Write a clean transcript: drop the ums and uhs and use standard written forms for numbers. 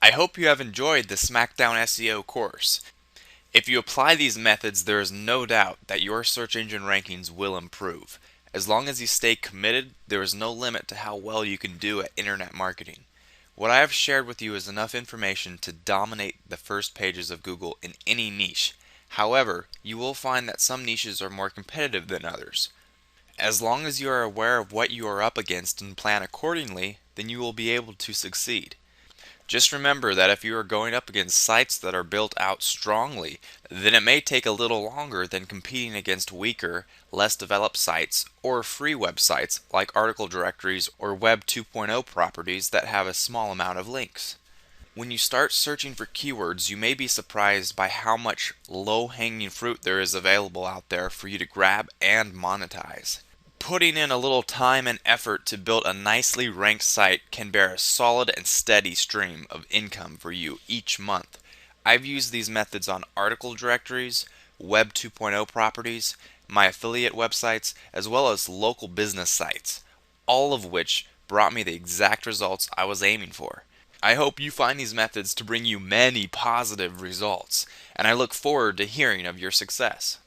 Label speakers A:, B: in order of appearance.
A: I hope you have enjoyed the SmackDown SEO course. If you apply these methods, there is no doubt that your search engine rankings will improve. As long as you stay committed, there is no limit to how well you can do at internet marketing. What I have shared with you is enough information to dominate the first pages of Google in any niche. However, you will find that some niches are more competitive than others. As long as you are aware of what you are up against and plan accordingly, then you will be able to succeed. Just remember that if you are going up against sites that are built out strongly, then it may take a little longer than competing against weaker, less developed sites or free websites like article directories or Web 2.0 properties that have a small amount of links. When you start searching for keywords, you may be surprised by how much low-hanging fruit there is available out there for you to grab and monetize. Putting in a little time and effort to build a nicely ranked site can bear a solid and steady stream of income for you each month. I've used these methods on article directories, Web 2.0 properties, my affiliate websites, as well as local business sites, all of which brought me the exact results I was aiming for. I hope you find these methods to bring you many positive results, and I look forward to hearing of your success.